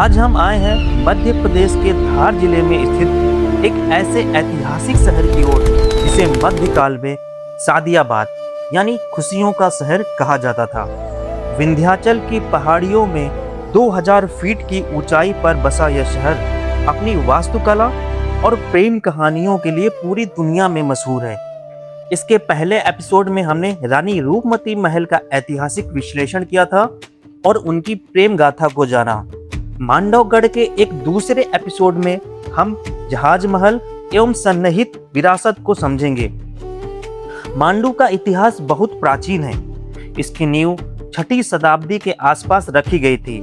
आज हम आए हैं मध्य प्रदेश के धार जिले में स्थित एक ऐसे ऐतिहासिक शहर की ओर जिसे मध्यकाल में सादियाबाद यानी खुशियों का शहर कहा जाता था। विंध्याचल की पहाड़ियों में 2000 फीट की ऊंचाई पर बसा यह शहर अपनी वास्तुकला और प्रेम कहानियों के लिए पूरी दुनिया में मशहूर है। इसके पहले एपिसोड में हमने रानी रूपमती महल का ऐतिहासिक विश्लेषण किया था और उनकी प्रेम गाथा को जाना। मांडवगढ़ के एक दूसरे एपिसोड में हम जहाज महल एवं सन्निहित विरासत को समझेंगे। मांडू का इतिहास बहुत प्राचीन है। इसकी नींव 6ठी शताब्दी के आसपास रखी गई थी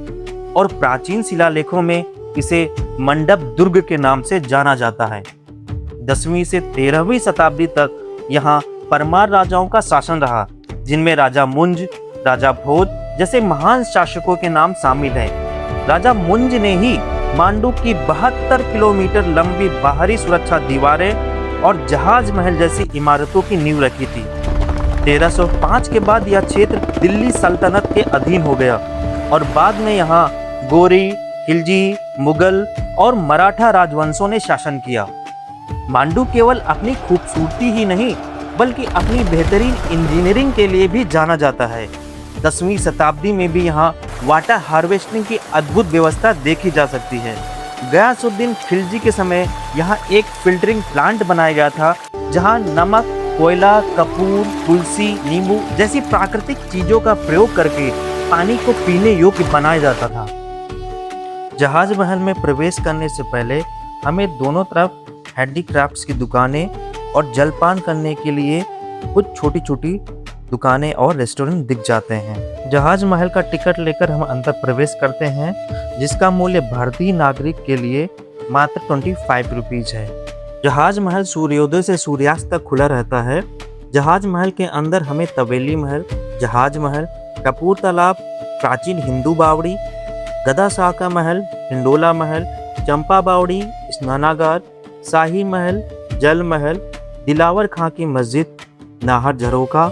और प्राचीन शिलालेखों में इसे मंडप दुर्ग के नाम से जाना जाता है। 10वीं से 13वीं शताब्दी तक यहाँ परमार राजाओं का शासन रहा, जिनमें राजा मुंज, राजा भोज जैसे महान शासकों के नाम शामिल हैं। राजा मुंज ने ही मांडू की 72 किलोमीटर लंबी बाहरी सुरक्षा दीवारें और जहाज महल जैसी इमारतों की नींव रखी थी। 1305 के बाद यह क्षेत्र दिल्ली सल्तनत के अधीन हो गया और बाद में यहाँ गोरी, खिलजी, मुगल और मराठा राजवंशों ने शासन किया। मांडू केवल अपनी खूबसूरती ही नहीं बल्कि अपनी बेहतरीन इंजीनियरिंग के लिए भी जाना जाता है। 10वीं शताब्दी में भी यहाँ वाटर हार्वेस्टिंग की अद्भुत व्यवस्था देखी जा सकती है। गयासुद्दीन खिलजी के समय यहाँ एक फिल्टरिंग प्लांट बनाया गया था, जहाँ नमक, कोयला, कपूर, तुलसी, नींबू जैसी प्राकृतिक चीजों का प्रयोग करके पानी को पीने योग्य बनाया जाता था। जहाज महल में प्रवेश करने से पहले हमें दोनों तरफ हैंडीक्राफ्ट्स की दुकानें और जलपान करने के लिए कुछ छोटी छोटी दुकानें और रेस्टोरेंट दिख जाते हैं। जहाज महल का टिकट लेकर हम अंदर प्रवेश करते हैं, जिसका मूल्य भारतीय नागरिक के लिए मात्र 25 रुपीज है। जहाज महल सूर्योदय से सूर्यास्त तक खुला रहता है। जहाज महल के अंदर हमें तवेली महल, जहाज महल, कपूर तालाब, प्राचीन हिंदू बावड़ी, गदा साका महल, हिंडोला महल, चंपा बावड़ी, स्नानागार, शाही महल, जल महल, दिलावर खां की मस्जिद, नाहर झरोखा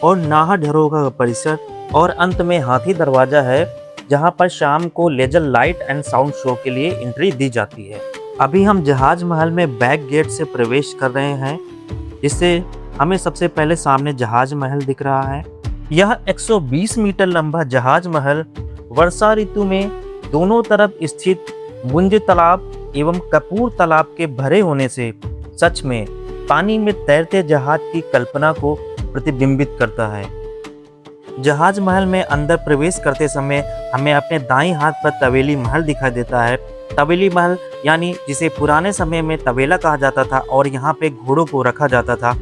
और नाहर झरोखा का परिसर और अंत में हाथी दरवाजा है, जहां पर शाम को laser light and sound show के लिए एंट्री दी जाती है। अभी हम जहाज महल में बैक गेट से प्रवेश कर रहे हैं, जिससे हमें सबसे पहले सामने जहाज महल दिख रहा है। यह 120 मीटर लंबा जहाज महल वर्षा ऋतु में दोनों तरफ स्थित मुंज तालाब एवं कपूर तालाब के भरे होने से सच में पानी में तैरते जहाज की कल्पना को प्रतिबिंबित करता है। जहाज महल में अंदर प्रवेश करते समय हमें अपने दाईं हाथ पर तवेली महल दिखाई देता है। तवेली महल यानी जिसे पुराने समय में तवेला कहा जाता था और यहाँ पे घोड़ों को रखा जाता था,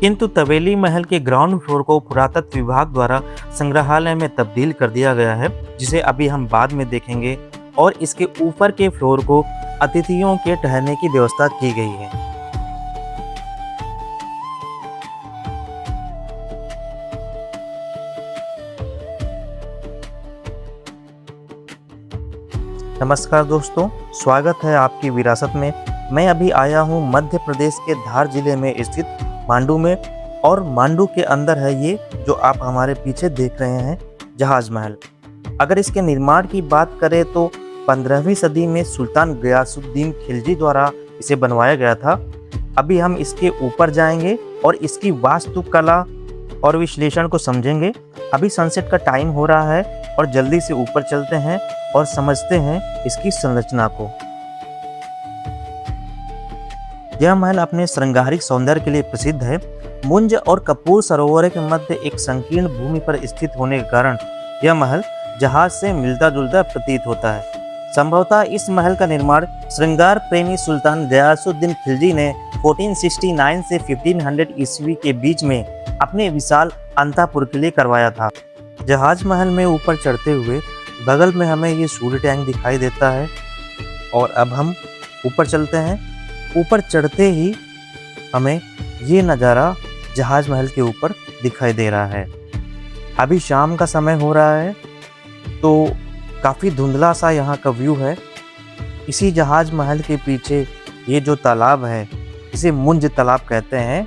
किंतु तवेली महल के ग्राउंड फ्लोर को पुरातत्व विभाग द्वारा संग्रहालय में तब्दील कर दिया गया है, जिसे अभी हम बाद में देखेंगे, और इसके ऊपर के फ्लोर को अतिथियों के ठहरने की व्यवस्था की गई है। नमस्कार दोस्तों, स्वागत है आपकी विरासत में। मैं अभी आया हूँ मध्य प्रदेश के धार जिले में स्थित मांडू में, और मांडू के अंदर है ये जो आप हमारे पीछे देख रहे हैं जहाज महल। अगर इसके निर्माण की बात करें तो 15वीं सदी में सुल्तान गयासुद्दीन खिलजी द्वारा इसे बनवाया गया था। अभी हम इसके ऊपर जाएंगे और इसकी वास्तुकला और विश्लेषण को समझेंगे। अभी सनसेट का टाइम हो रहा है और जल्दी से ऊपर चलते हैं और समझते हैं इसकी संरचना को। यह महल अपने श्रृंगारिक सौंदर्य के लिए प्रसिद्ध है। मुंज और कपूर सरोवर के मध्य एक संकीर्ण भूमि पर स्थित होने के कारण यह महल जहाज से मिलता जुलता प्रतीत होता है। संभवतः इस महल का निर्माण श्रृंगार प्रेमी सुल्तान गयासुद्दीन खिलजी ने 1469 से 1500 ईस्वी के बीच में अपने विशाल अंतापुर के लिए करवाया था। जहाज महल में ऊपर चढ़ते हुए बगल में हमें ये सूर्य टैंक दिखाई देता है, और अब हम ऊपर चलते हैं। ऊपर चढ़ते ही हमें ये नज़ारा जहाज महल के ऊपर दिखाई दे रहा है। अभी शाम का समय हो रहा है, तो काफ़ी धुंधला सा यहाँ का व्यू है। इसी जहाज महल के पीछे ये जो तालाब है, इसे मुंज तालाब कहते हैं,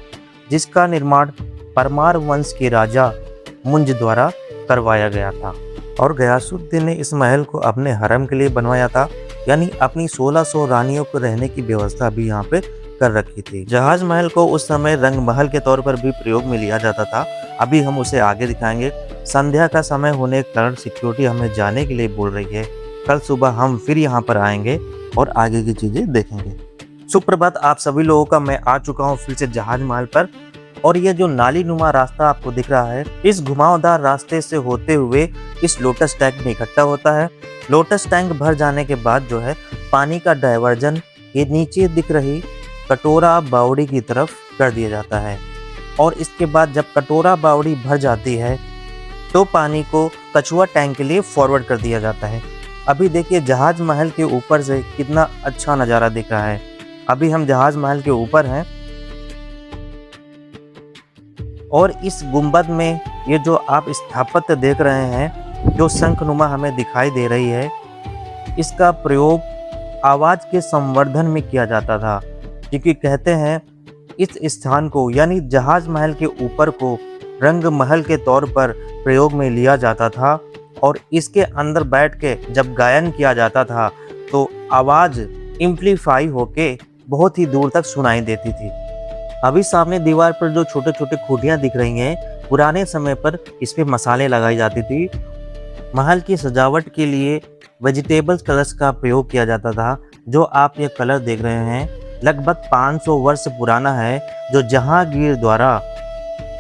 जिसका निर्माण परमार वंश के राजा मुंज द्वारा करवाया गया था। और गयासुद्दीन ने इस महल को अपने हरम के लिए बनवाया था, यानी अपनी 1600 रानियों को रहने की व्यवस्था भी यहाँ पे कर रखी थी। जहाज महल को उस समय रंग महल के तौर पर भी प्रयोग में लिया जाता था। अभी हम उसे आगे दिखाएंगे। संध्या का समय होने के कारण सिक्योरिटी हमें जाने के लिए बोल रही है। कल सुबह हम फिर यहाँ पर आएंगे और आगे की चीजें देखेंगे। सुप्रभात आप सभी लोगों का। मैं आ चुका हूँ फिर से जहाज महल पर, और ये जो नाली नुमा रास्ता आपको दिख रहा है, इस घुमावदार रास्ते से होते हुए इस लोटस टैंक में इकट्ठा होता है। लोटस टैंक भर जाने के बाद जो है पानी का डायवर्जन ये नीचे दिख रही कटोरा बावड़ी की तरफ कर दिया जाता है, और इसके बाद जब कटोरा बावड़ी भर जाती है तो पानी को कछुआ टैंक के लिए फॉरवर्ड कर दिया जाता है। अभी देखिए जहाज महल के ऊपर से कितना अच्छा नज़ारा दिख रहा है। अभी हम जहाज महल के ऊपर हैं, और इस गुंबद में ये जो आप स्थापत्य देख रहे हैं, जो शंखनुमा हमें दिखाई दे रही है, इसका प्रयोग आवाज़ के संवर्धन में किया जाता था। क्योंकि कहते हैं इस स्थान को यानी जहाज महल के ऊपर को रंग महल के तौर पर प्रयोग में लिया जाता था, और इसके अंदर बैठ के जब गायन किया जाता था तो आवाज़ एम्प्लीफाई होके बहुत ही दूर तक सुनाई देती थी। अभी सामने दीवार पर जो छोटे छोटे खूंटियाँ दिख रही हैं, पुराने समय पर इस पे मसाले लगाई जाती थी। महल की सजावट के लिए वेजिटेबल्स कलर्स का प्रयोग किया जाता था। जो आप ये कलर देख रहे हैं लगभग 500 वर्ष पुराना है, जो जहांगीर द्वारा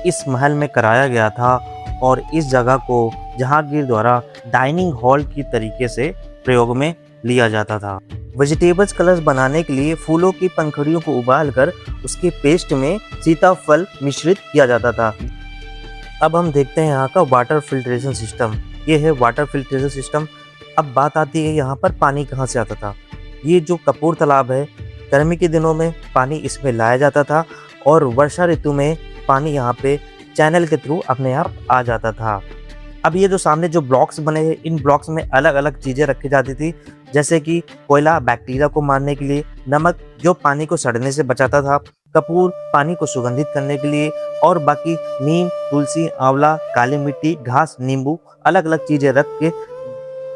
इस महल में कराया गया था, और इस जगह को जहांगीर द्वारा डाइनिंग हॉल की तरीके से प्रयोग में लिया जाता था। वेजिटेबल्स कलर्स बनाने के लिए फूलों की पंखुड़ियों को उबालकर उसके पेस्ट में सीताफल मिश्रित किया जाता था। अब हम देखते हैं यहाँ का वाटर फिल्ट्रेशन सिस्टम। ये है वाटर फिल्ट्रेशन सिस्टम। अब बात आती है यहाँ पर पानी कहाँ से आता था। ये जो कपूर तालाब है, गर्मी के दिनों में पानी इसमें लाया जाता था, और वर्षा ऋतु में पानी यहाँ पे चैनल के थ्रू अपने आप आ जाता था। अब ये जो सामने जो ब्लॉक्स बने हैं, इन ब्लॉक्स में अलग अलग चीज़ें रखी जाती थी, जैसे कि कोयला बैक्टीरिया को मारने के लिए, नमक जो पानी को सड़ने से बचाता था, कपूर पानी को सुगंधित करने के लिए, और बाकी नीम, तुलसी, आंवला, काली मिट्टी, घास, नींबू, अलग अलग चीज़ें रख के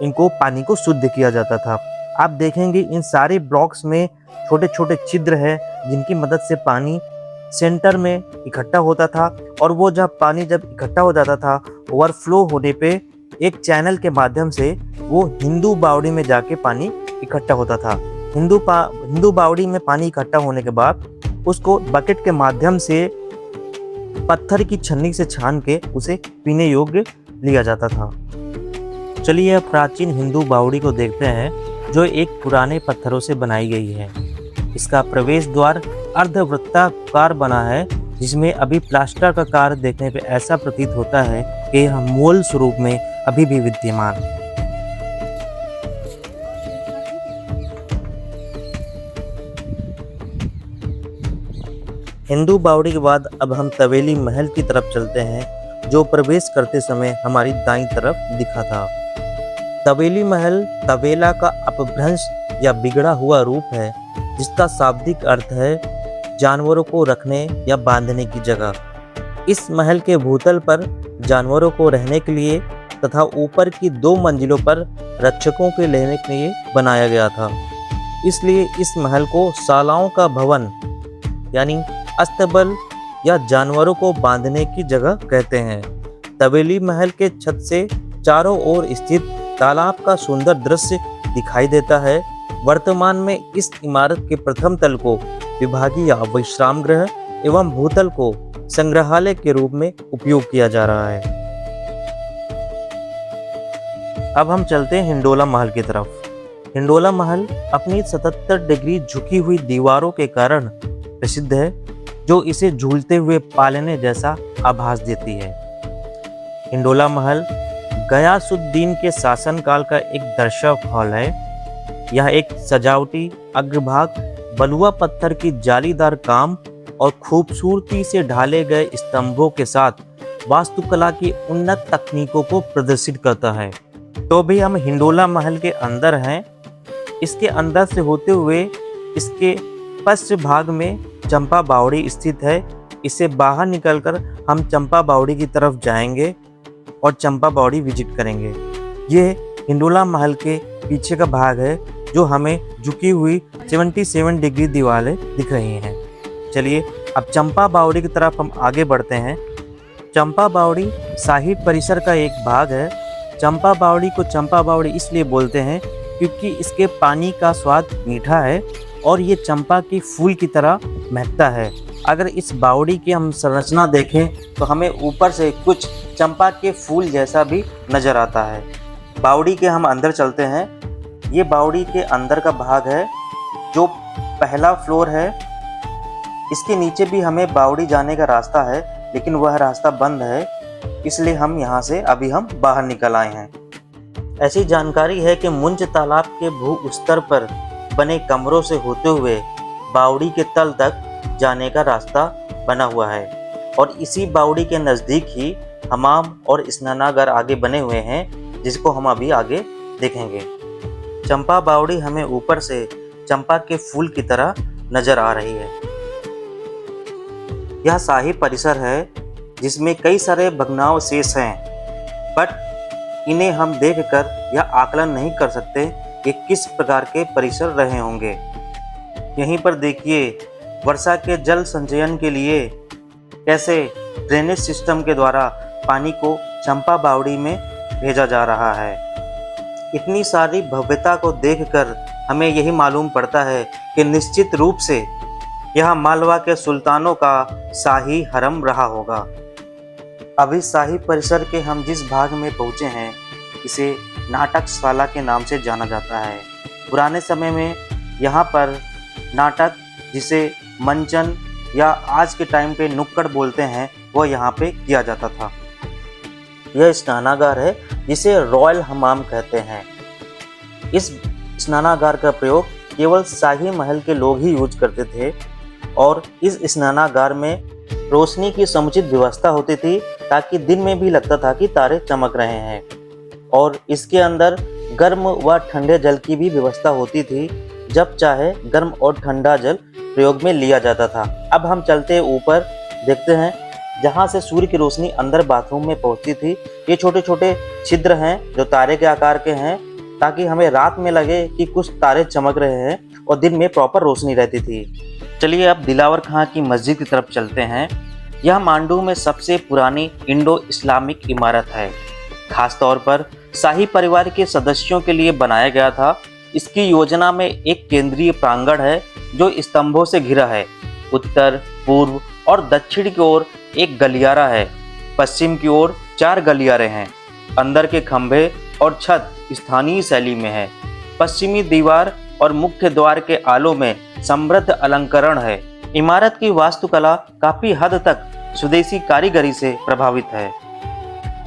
इनको पानी को शुद्ध किया जाता था। आप देखेंगे इन सारे ब्लॉक्स में छोटे छोटे छिद्र हैं, जिनकी मदद से पानी सेंटर में इकट्ठा होता था, और वो जब पानी इकट्ठा हो जाता था, ओवरफ्लो होने पे एक चैनल के माध्यम से वो हिंदू बावड़ी में जाके पानी इकट्ठा होता था। हिंदू बावड़ी में पानी इकट्ठा होने के बाद उसको बकेट के माध्यम से पत्थर की छन्नी से छान के उसे पीने योग्य लिया जाता था। चलिए अब प्राचीन हिंदू बावड़ी को देखते हैं, जो एक पुराने पत्थरों से बनाई गई है। इसका प्रवेश द्वार अर्धवृत्ताकार बना है, जिसमें अभी प्लास्टर का कार्य देखने पे ऐसा प्रतीत होता है कि यह मूल स्वरूप में अभी भी विद्यमान है। हिंदू बावड़ी के बाद अब हम तवेली महल की तरफ चलते हैं, जो प्रवेश करते समय हमारी दाईं तरफ दिखा था। तवेली महल तवेला का अपभ्रंश या बिगड़ा हुआ रूप है, जिसका शाब्दिक अर्थ है जानवरों को रखने या बांधने की जगह। इस महल के भूतल पर जानवरों को रहने के लिए तथा ऊपर की 2 मंजिलों पर रक्षकों के लेने के लिए बनाया गया था। इसलिए इस महल को शालाओं का भवन यानी अस्तबल या जानवरों को बांधने की जगह कहते हैं। तवेली महल के छत से चारों ओर स्थित तालाब का सुंदर दृश्य दिखाई देता है। वर्तमान में इस इमारत के प्रथम तल को विभागीय या विश्राम गृह एवं भूतल को संग्रहालय के रूप में उपयोग किया जा रहा है। अब हम चलते हैं हिंडोला महल की तरफ। हिंडोला महल अपनी 77 डिग्री झुकी हुई दीवारों के कारण प्रसिद्ध है, जो इसे झूलते हुए पालने जैसा आभास देती है। हिंडोला महल गयासुद्दीन के शासनकाल का एक दर्शक हॉल है। यह एक सजावटी अग्रभाग बलुआ पत्थर की जालीदार काम और खूबसूरती से ढाले गए स्तंभों के साथ वास्तुकला की उन्नत तकनीकों को प्रदर्शित करता है। तो भी हम हिंडोला महल के अंदर हैं। इसके अंदर से होते हुए इसके पश्चिम भाग में चंपा बावड़ी स्थित है। इसे बाहर निकलकर हम चंपा बावड़ी की तरफ जाएंगे और चंपा बावड़ी विजिट करेंगे। ये हिंडोला महल के पीछे का भाग है जो हमें झुकी हुई 77 डिग्री दीवारें दिख रही हैं। चलिए अब चंपा बावड़ी की तरफ हम आगे बढ़ते हैं। चंपा बावड़ी शाही परिसर का एक भाग है। चंपा बावड़ी को चंपा बावड़ी इसलिए बोलते हैं क्योंकि इसके पानी का स्वाद मीठा है और ये चंपा की फूल की तरह महकता है। अगर इस बावड़ी की हम संरचना देखें तो हमें ऊपर से कुछ चंपा के फूल जैसा भी नज़र आता है। बावड़ी के हम अंदर चलते हैं। ये बावड़ी के अंदर का भाग है जो पहला फ्लोर है। इसके नीचे भी हमें बावड़ी जाने का रास्ता है, लेकिन वह रास्ता बंद है, इसलिए हम यहाँ से अभी हम बाहर निकल आए हैं। ऐसी जानकारी है कि मुंज तालाब के भू स्तर पर बने कमरों से होते हुए बावड़ी के तल तक जाने का रास्ता बना हुआ है और इसी बावड़ी के नज़दीक ही हमाम और स्नानागार आगे बने हुए हैं, जिसको हम अभी आगे देखेंगे। चंपा बावड़ी हमें ऊपर से चंपा के फूल की तरह नजर आ रही है। यह शाही परिसर है जिसमें कई सारे भग्नावशेष हैं, बट इन्हें हम देखकर यह आकलन नहीं कर सकते कि किस प्रकार के परिसर रहे होंगे। यहीं पर देखिए वर्षा के जल संचयन के लिए कैसे ड्रेनेज सिस्टम के द्वारा पानी को चंपा बावड़ी में भेजा जा रहा है। इतनी सारी भव्यता को देखकर हमें यही मालूम पड़ता है कि निश्चित रूप से यह मालवा के सुल्तानों का शाही हरम रहा होगा। अभी शाही परिसर के हम जिस भाग में पहुँचे हैं इसे नाटकशाला के नाम से जाना जाता है। पुराने समय में यहाँ पर नाटक, जिसे मंचन या आज के टाइम पे नुक्कड़ बोलते हैं, वह यहाँ पे किया जाता था। यह स्नानागार है जिसे रॉयल हमाम कहते हैं। इस स्नानागार का प्रयोग केवल शाही महल के लोग ही यूज करते थे और इस स्नानागार में रोशनी की समुचित व्यवस्था होती थी ताकि दिन में भी लगता था कि तारे चमक रहे हैं, और इसके अंदर गर्म व ठंडे जल की भी व्यवस्था होती थी। जब चाहे गर्म और ठंडा जल प्रयोग में लिया जाता था। अब हम चलते ऊपर, देखते हैं जहाँ से सूर्य की रोशनी अंदर बाथरूम में पहुँचती थी। ये छोटे छोटे छिद्र हैं जो तारे के आकार के हैं, ताकि हमें रात में लगे कि कुछ तारे चमक रहे हैं और दिन में प्रॉपर रोशनी रहती थी। चलिए अब दिलावर खां की मस्जिद की तरफ चलते हैं। यह मांडू में सबसे पुरानी इंडो इस्लामिक इमारत है। खास तौर पर शाही परिवार के सदस्यों के लिए बनाया गया था। इसकी योजना में एक केंद्रीय प्रांगण है जो स्तंभों से घिरा है। उत्तर, पूर्व और दक्षिण की ओर एक गलियारा है। पश्चिम की ओर 4 गलियारे हैं। अंदर के खंभे और छत स्थानीय शैली में है। पश्चिमी दीवार और मुख्य द्वार के आलों में समृद्ध अलंकरण है। इमारत की वास्तुकला काफी हद तक स्वदेशी कारीगरी से प्रभावित है।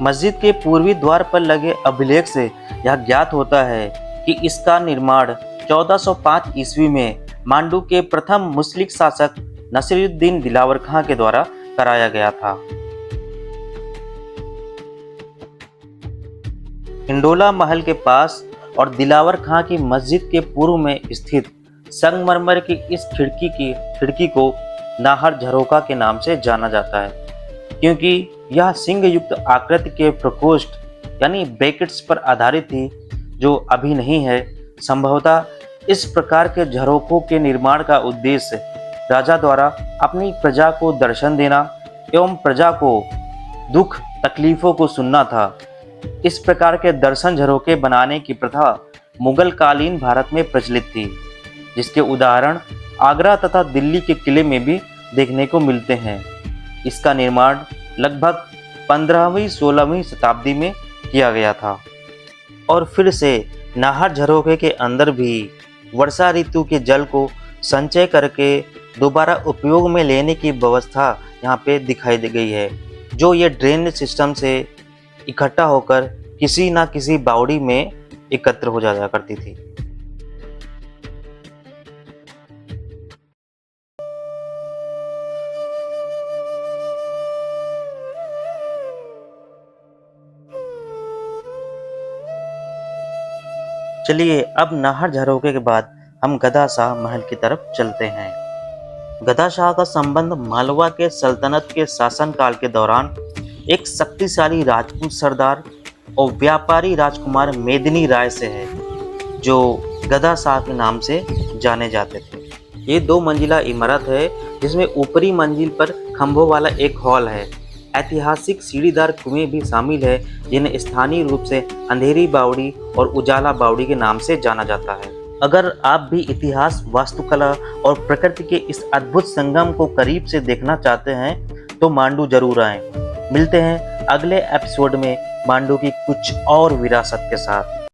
मस्जिद के पूर्वी द्वार पर लगे अभिलेख से यह ज्ञात होता है कि इसका निर्माण 1405 ईस्वी में मांडू के प्रथम मुस्लिक शासक नसीरुद्दीन दिलावर खां के द्वारा कराया गया था। हिंडोला महल के पास और दिलावर खां की मस्जिद के पूर्व में स्थित संगमरमर की इस खिड़की को नाहर झरोखा के नाम से जाना जाता है, क्योंकि यह सिंह युक्त आकृति के प्रकोष्ठ यानी ब्रैकेट्स पर आधारित थी, जो अभी नहीं है। संभवतः इस प्रकार के झरोखों के निर्माण का उद्देश्य राजा द्वारा अपनी प्रजा को दर्शन देना एवं प्रजा को दुख तकलीफों को सुनना था। इस प्रकार के दर्शन झरोखे बनाने की प्रथा मुगल कालीन भारत में प्रचलित थी, जिसके उदाहरण आगरा तथा दिल्ली के किले में भी देखने को मिलते हैं। इसका निर्माण लगभग 15वीं-16वीं शताब्दी में किया गया था। और फिर से नाहर झरोखे के अंदर भी वर्षा ऋतु के जल को संचय करके दोबारा उपयोग में लेने की व्यवस्था यहाँ पे दिखाई दी गई है, जो ये ड्रेनेज सिस्टम से इकट्ठा होकर किसी ना किसी बावड़ी में एकत्र हो जाया करती थी। चलिए अब नाहर झरोखे के बाद हम गदा शाह महल की तरफ चलते हैं। गदा शाह का संबंध मालवा के सल्तनत के शासनकाल के दौरान एक शक्तिशाली राजपूत सरदार और व्यापारी राजकुमार मेदिनी राय से है, जो गदा शाह के नाम से जाने जाते थे। ये 2 मंजिला इमारत है जिसमें ऊपरी मंजिल पर खंभों वाला एक हॉल है। ऐतिहासिक सीढ़ीदार कुएं भी शामिल है, जिन्हें स्थानीय रूप से अंधेरी बावड़ी और उजाला बावड़ी के नाम से जाना जाता है। अगर आप भी इतिहास, वास्तुकला और प्रकृति के इस अद्भुत संगम को करीब से देखना चाहते हैं तो मांडू जरूर आएं। मिलते हैं अगले एपिसोड में मांडू की कुछ और विरासत के साथ।